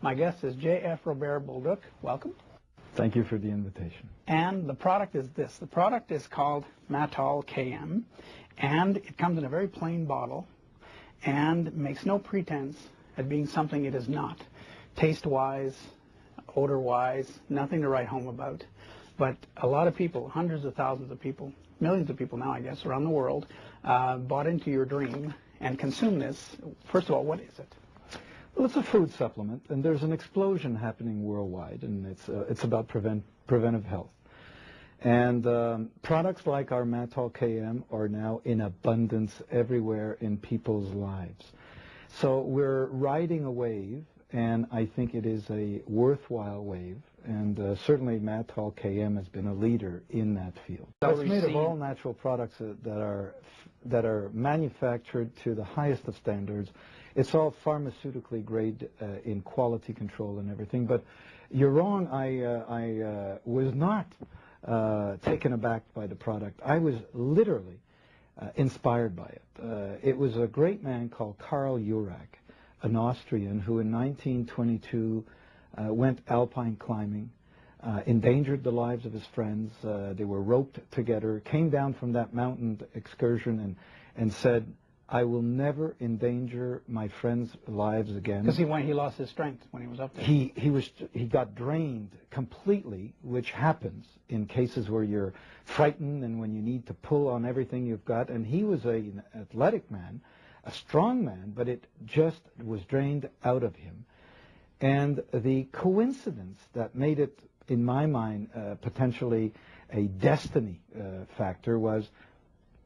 My guest is J.F. Robert Bolduc. Welcome. Thank you for the invitation. And the product is this. The product is called Matol KM, and it comes in a very plain bottle and makes no pretense at being something it is not. Taste-wise, odor-wise, nothing to write home about. But a lot of people, hundreds of thousands of people, millions of people now, I guess, around the world, bought into your dream and consume this. First of all, what is it? Well, it's a food supplement, and there's an explosion happening worldwide, and it's about preventive health. And products like our Matol KM are now in abundance everywhere in people's lives. So we're riding a wave, and I think it is a worthwhile wave, and certainly Matol KM has been a leader in that field. It's made of all natural products that are manufactured to the highest of standards. It's all pharmaceutically grade in quality control and everything. But you're wrong. I was not taken aback by the product. I was literally inspired by it. It was a great man called Karl Jurak, an Austrian who in 1922 went alpine climbing, endangered the lives of his friends. They were roped together, came down from that mountain excursion and said, I will never endanger my friends' lives again. Because he lost his strength when he was up there. He got drained completely, which happens in cases where you're frightened and when you need to pull on everything you've got. And he was an athletic man, a strong man, but it just was drained out of him. And the coincidence that made it, in my mind, potentially a destiny factor was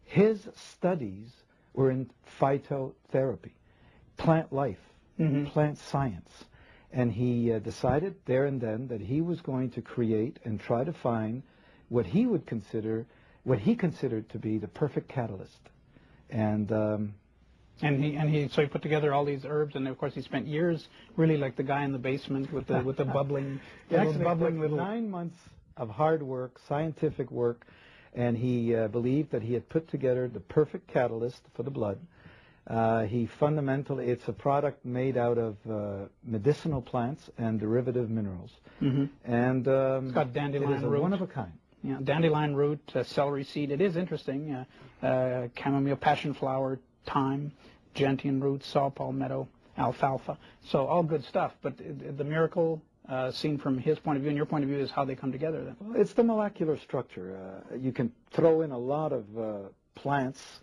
his studies were in phytotherapy, plant life, plant science. And he decided there and then that he was going to create and try to find what he considered to be the perfect catalyst. And he put together all these herbs, and of course he spent years really like the guy in the basement with the bubbling, bubbling little 9 months of hard work, scientific work. And he believed that he had put together the perfect catalyst for the blood. It's a product made out of medicinal plants and derivative minerals. And it's got dandelion root. One of a kind. Yeah, dandelion root, celery seed. It is interesting. Chamomile, passion flower, thyme, gentian root, saw palmetto, alfalfa. So all good stuff. But the miracle seen from his point of view and your point of view is how they come together then? Well, it's the molecular structure. You can throw in a lot of plants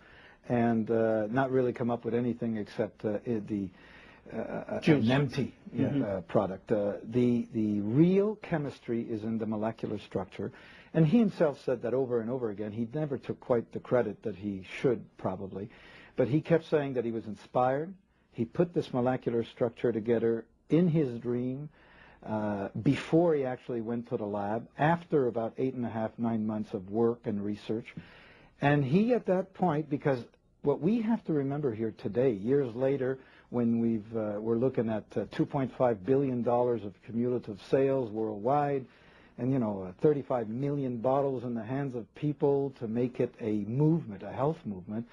and not really come up with anything except an empty product. The real chemistry is in the molecular structure. And he himself said that over and over again. He never took quite the credit that he should probably. But he kept saying that he was inspired. He put this molecular structure together in his dream. Before he actually went to the lab, after about 8.5, 9 months of work and research. And he, at that point, because what we have to remember here today, years later, when we're looking at $2.5 billion of cumulative sales worldwide, and 35 million bottles in the hands of people to make it a movement, a health movement,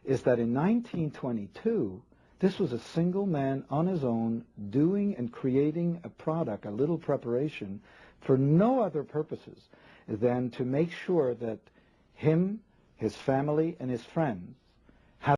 is that in 1922, this was a single man on his own doing and creating a product, a little preparation, for no other purposes than to make sure that him, his family, and his friends